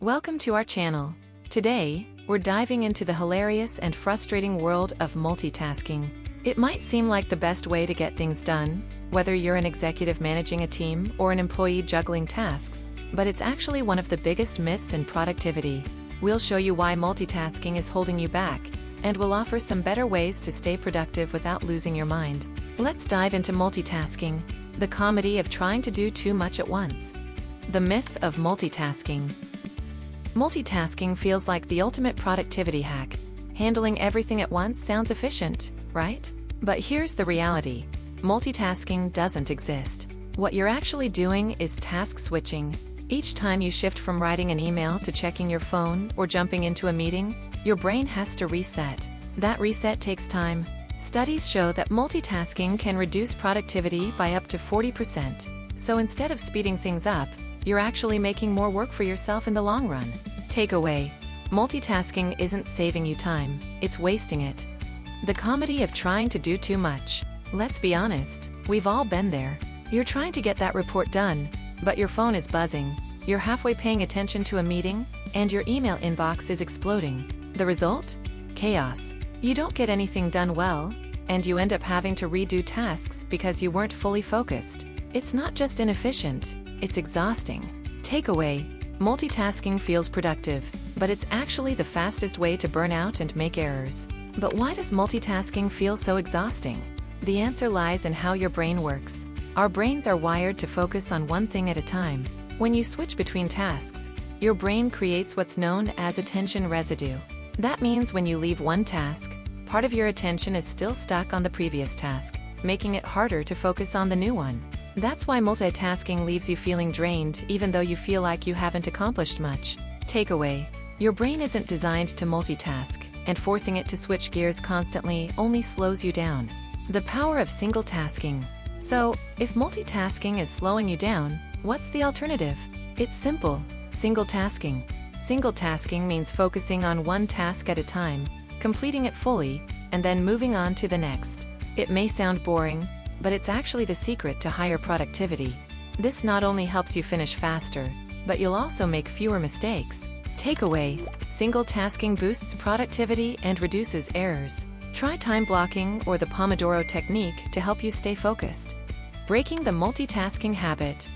Welcome to our channel. Today, we're diving into the hilarious and frustrating world of multitasking. It might seem like the best way to get things done, whether you're an executive managing a team or an employee juggling tasks, but it's actually one of the biggest myths in productivity. We'll show you why multitasking is holding you back, and we'll offer some better ways to stay productive without losing your mind. Let's dive into multitasking, the comedy of trying to do too much at once. The myth of multitasking. Multitasking feels like the ultimate productivity hack. Handling everything at once sounds efficient, right? But here's the reality. Multitasking doesn't exist. What you're actually doing is task switching. Each time you shift from writing an email to checking your phone or jumping into a meeting, your brain has to reset. That reset takes time. Studies show that multitasking can reduce productivity by up to 40%. So instead of speeding things up, you're actually making more work for yourself in the long run. Takeaway: multitasking isn't saving you time, it's wasting it. The comedy of trying to do too much. Let's be honest, we've all been there. You're trying to get that report done, but your phone is buzzing, you're halfway paying attention to a meeting, and your email inbox is exploding. The result? Chaos. You don't get anything done well, and you end up having to redo tasks because you weren't fully focused. It's not just inefficient, it's exhausting. Takeaway: multitasking feels productive, but it's actually the fastest way to burn out and make errors. But why does multitasking feel so exhausting? The answer lies in how your brain works. Our brains are wired to focus on one thing at a time. When you switch between tasks, your brain creates what's known as attention residue. That means when you leave one task, part of your attention is still stuck on the previous task, making it harder to focus on the new one. That's why multitasking leaves you feeling drained even though you feel like you haven't accomplished much. Takeaway: your brain isn't designed to multitask, and forcing it to switch gears constantly only slows you down. The power of single tasking. So, if multitasking is slowing you down, what's the alternative? It's simple: single tasking. Single tasking means focusing on one task at a time, completing it fully, and then moving on to the next. It may sound boring, but it's actually the secret to higher productivity. This not only helps you finish faster, but you'll also make fewer mistakes. Takeaway: single tasking boosts productivity and reduces errors. Try time blocking or the Pomodoro technique to help you stay focused. Breaking the multitasking habit.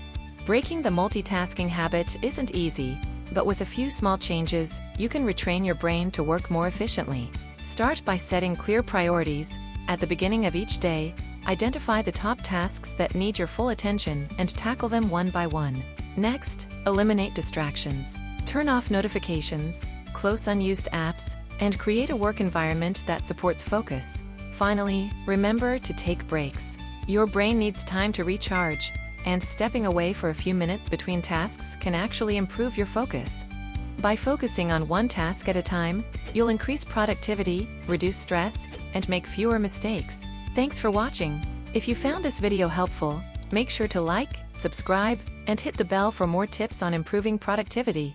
Breaking the multitasking habit isn't easy, but with a few small changes, you can retrain your brain to work more efficiently. Start by setting clear priorities. At the beginning of each day, identify the top tasks that need your full attention and tackle them one by one. Next, eliminate distractions. Turn off notifications, close unused apps, and create a work environment that supports focus. Finally, remember to take breaks. Your brain needs time to recharge, and stepping away for a few minutes between tasks can actually improve your focus. By focusing on one task at a time, you'll increase productivity, reduce stress, and make fewer mistakes. Thanks for watching. If you found this video helpful, make sure to like, subscribe, and hit the bell for more tips on improving productivity.